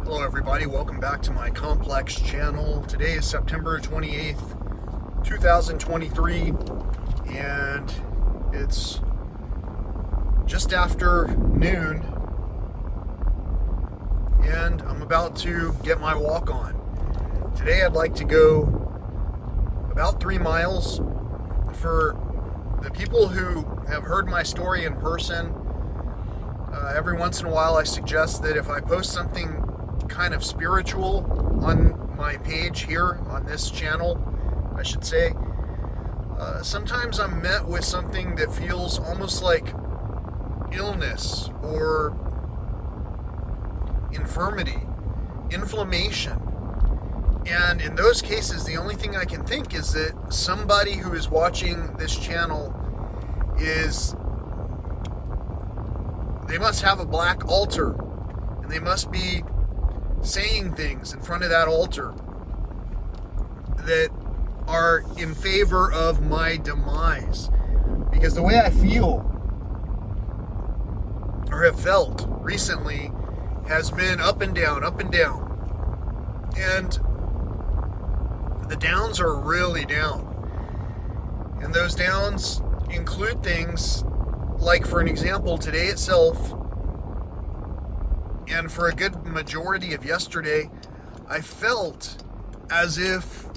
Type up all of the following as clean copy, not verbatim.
Hello everybody, welcome back to my Complex channel. Today is September 28th, 2023, and it's just after noon, and I'm about to get my walk on. Today I'd like to go about 3 miles. For the people who have heard my story in person, every once in a while I suggest that if I post something kind of spiritual on my page here, on this channel, I should say, sometimes I'm met with something that feels almost like illness or infirmity, inflammation. And in those cases, the only thing I can think is that somebody who is watching this channel they must have a black altar, and they must be saying things in front of that altar that are in favor of my demise. Because the way I feel or have felt recently has been up and down, up and down. And the downs are really down. And those downs include things like, for an example, today itself, and for a good majority of yesterday, I felt as if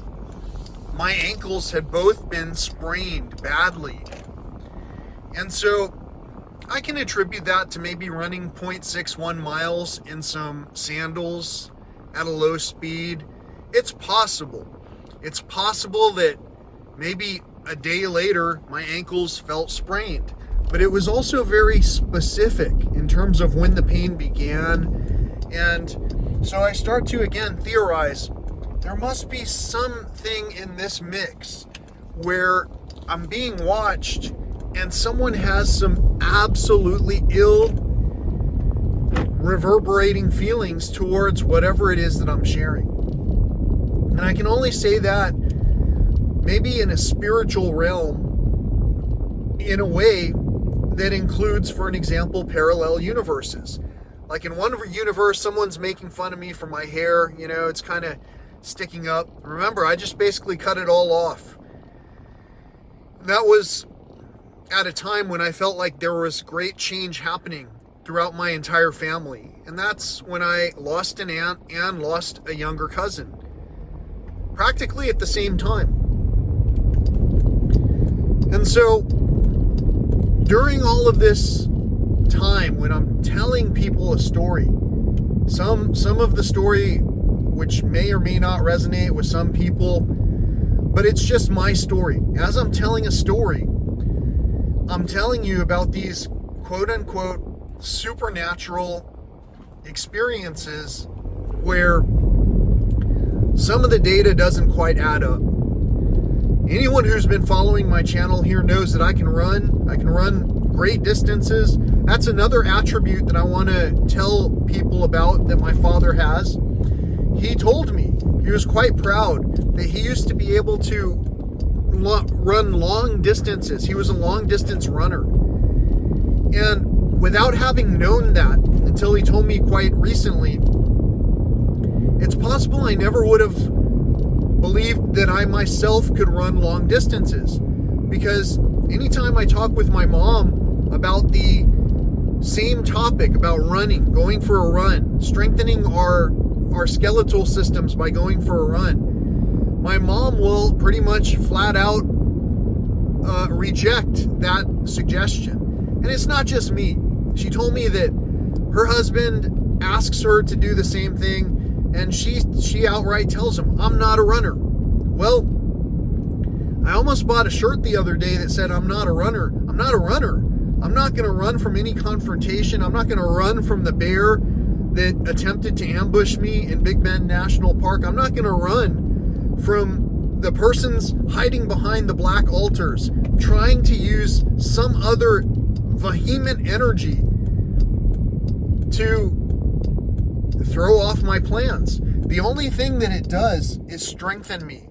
my ankles had both been sprained badly. And so I can attribute that to maybe running 0.61 miles in some sandals at a low speed. It's possible. It's possible that maybe a day later my ankles felt sprained. But it was also very specific in terms of when the pain began. And so I start to again theorize, there must be something in this mix where I'm being watched and someone has some absolutely ill reverberating feelings towards whatever it is that I'm sharing. And I can only say that maybe in a spiritual realm, in a way that includes, for an example, parallel universes. Like in one universe, someone's making fun of me for my hair, it's kind of sticking up. Remember, I just basically cut it all off. That was at a time when I felt like there was great change happening throughout my entire family. And that's when I lost an aunt and lost a younger cousin, practically at the same time. And so during all of this time, when I'm telling people a story, some of the story which may or may not resonate with some people, but it's just my story. As I'm telling a story, I'm telling you about these quote-unquote supernatural experiences where some of the data doesn't quite add up. Anyone who's been following my channel here knows that I can run great distances. That's another attribute that I want to tell people about that my father has. He told me he was quite proud that he used to be able to run long distances. He was a long distance runner. And without having known that until he told me quite recently, it's possible I never would have believed that I myself could run long distances, because anytime I talk with my mom about the same topic, about running, going for a run, strengthening our skeletal systems by going for a run, my mom will pretty much flat out reject that suggestion. And it's not just me. She told me that her husband asks her to do the same thing, and she outright tells him, I'm not a runner. Well, I almost bought a shirt the other day that said, I'm not a runner. I'm not a runner. I'm not going to run from any confrontation. I'm not going to run from the bear that attempted to ambush me in Big Bend National Park. I'm not going to run from the persons hiding behind the black altars, trying to use some other vehement energy to throw off my plans. The only thing that it does is strengthen me.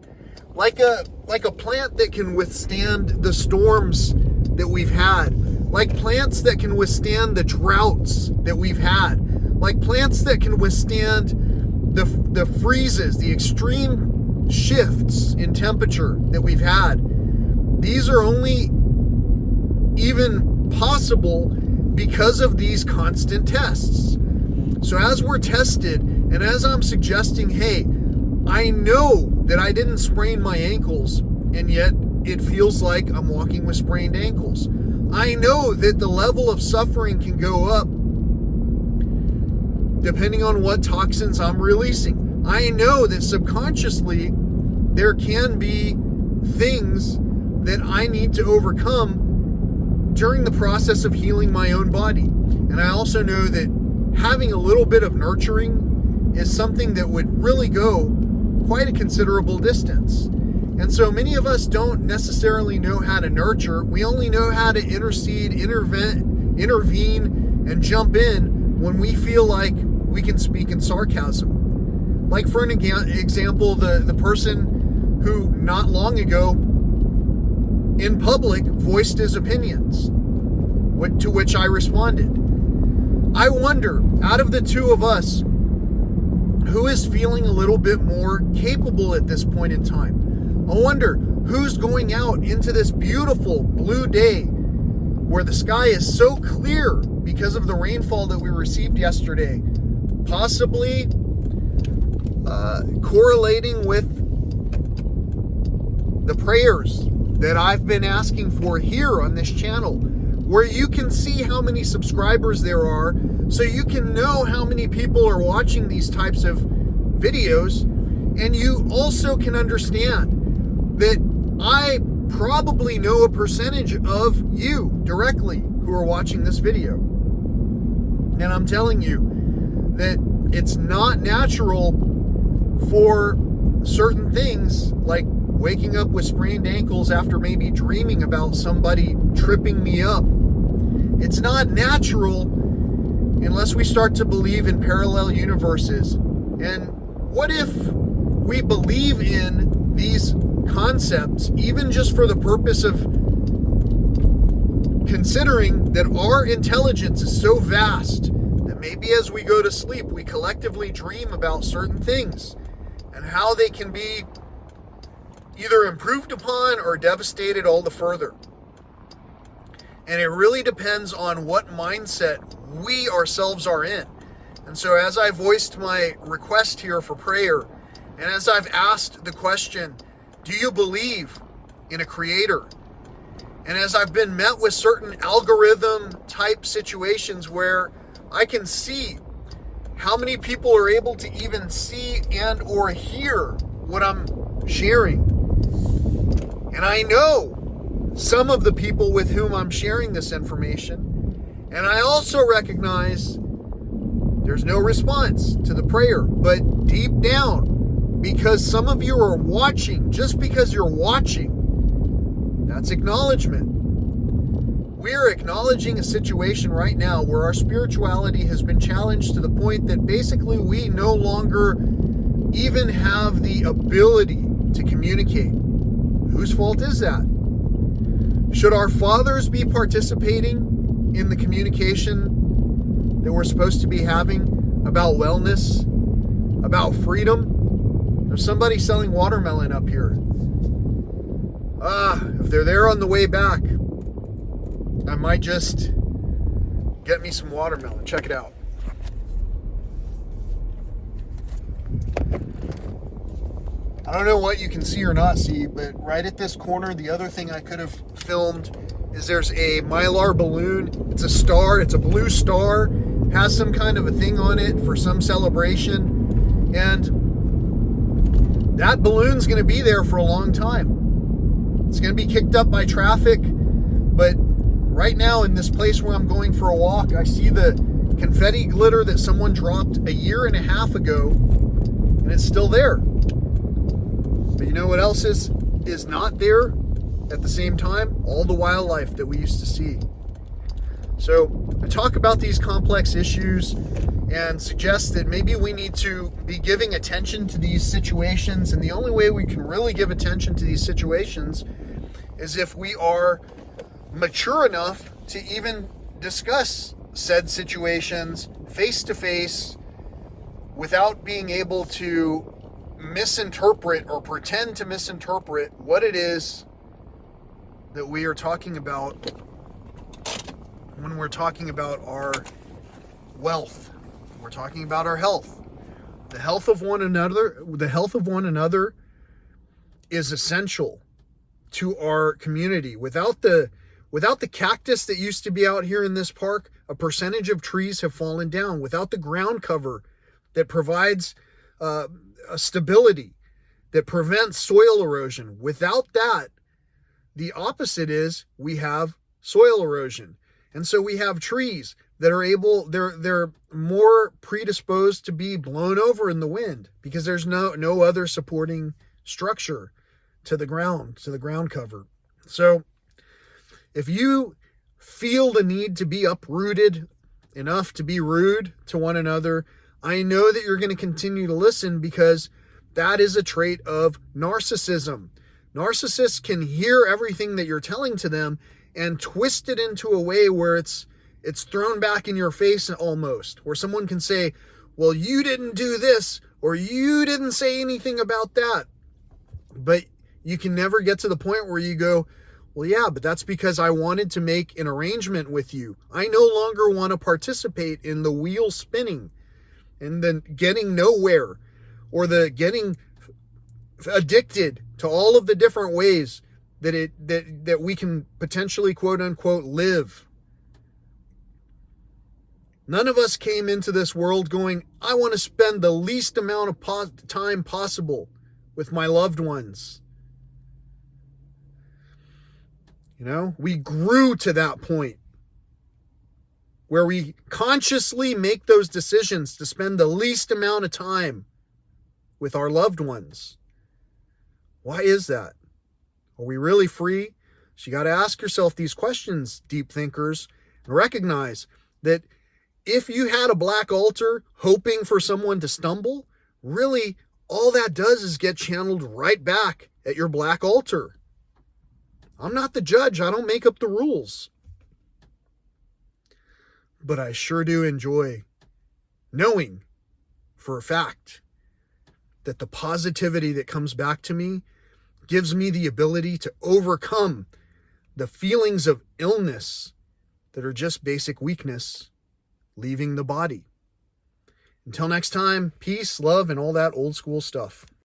Like a plant that can withstand the storms that we've had. Like plants that can withstand the droughts that we've had. like plants that can withstand the freezes, the extreme shifts in temperature that we've had. These are only even possible because of these constant tests. So as we're tested, and as I'm suggesting, hey, I know that I didn't sprain my ankles, and yet it feels like I'm walking with sprained ankles. I know that the level of suffering can go up depending on what toxins I'm releasing. I know that subconsciously there can be things that I need to overcome during the process of healing my own body. And I also know that having a little bit of nurturing is something that would really go quite a considerable distance. And so many of us don't necessarily know how to nurture. We only know how to intercede, intervene, and jump in when we feel like we can speak in sarcasm. Like for an example, the person who not long ago in public voiced his opinions, to which I responded. I wonder, out of the two of us, who is feeling a little bit more capable at this point in time? I wonder who's going out into this beautiful blue day where the sky is so clear because of the rainfall that we received yesterday, possibly correlating with the prayers that I've been asking for here on this channel, where you can see how many subscribers there are, so you can know how many people are watching these types of videos, and you also can understand that I probably know a percentage of you directly who are watching this video. And I'm telling you that it's not natural for certain things like waking up with sprained ankles after maybe dreaming about somebody tripping me up. It's not natural unless we start to believe in parallel universes. And what if we believe in these concepts, even just for the purpose of considering that our intelligence is so vast that maybe as we go to sleep, we collectively dream about certain things and how they can be either improved upon or devastated all the further. And it really depends on what mindset we ourselves are in. And so as I voiced my request here for prayer, and as I've asked the question, do you believe in a creator? And as I've been met with certain algorithm type situations where I can see how many people are able to even see and or hear what I'm sharing. And I know some of the people with whom I'm sharing this information. And I also recognize there's no response to the prayer. But deep down, because some of you are watching, just because you're watching, that's acknowledgement. We are acknowledging a situation right now where our spirituality has been challenged to the point that basically we no longer even have the ability to communicate. Whose fault is that? Should our fathers be participating in the communication that we're supposed to be having about wellness, about freedom? There's somebody selling watermelon up here. If they're there on the way back, I might just get me some watermelon. Check it out. I don't know what you can see or not see, but right at this corner, the other thing I could have filmed is there's a Mylar balloon. It's a star. It's a blue star. Has some kind of a thing on it for some celebration. And that balloon's going to be there for a long time. It's going to be kicked up by traffic. But right now in this place where I'm going for a walk, I see the confetti glitter that someone dropped a year and a half ago, and it's still there. But you know what else is not there at the same time? All the wildlife that we used to see. So I talk about these complex issues and suggest that maybe we need to be giving attention to these situations. And the only way we can really give attention to these situations is if we are mature enough to even discuss said situations face to face without being able to misinterpret or pretend to misinterpret what it is that we are talking about when we're talking about our wealth. We're talking about our health. The health of one another is essential to our community. Without the cactus that used to be out here in this park, a percentage of trees have fallen down. Without the ground cover that provides a stability that prevents soil erosion, without that, the opposite is we have soil erosion. And so we have trees that are they're more predisposed to be blown over in the wind because there's no other supporting structure to the ground cover. So if you feel the need to be uprooted enough to be rude to one another, I know that you're going to continue to listen because that is a trait of narcissism. Narcissists can hear everything that you're telling to them and twist it into a way where it's thrown back in your face almost, where someone can say, well, you didn't do this, or you didn't say anything about that. But you can never get to the point where you go, well, yeah, but that's because I wanted to make an arrangement with you. I no longer want to participate in the wheel spinning and then getting nowhere, or the getting addicted to all of the different ways that we can potentially, quote unquote, live. None of us came into this world going, I want to spend the least amount of time possible with my loved ones. You know, we grew to that point where we consciously make those decisions to spend the least amount of time with our loved ones. Why is that? Are we really free? So you got to ask yourself these questions, deep thinkers, and recognize that if you had a black altar hoping for someone to stumble, really all that does is get channeled right back at your black altar. I'm not the judge. I don't make up the rules. But I sure do enjoy knowing for a fact that the positivity that comes back to me gives me the ability to overcome the feelings of illness that are just basic weakness leaving the body. Until next time, peace, love, and all that old school stuff.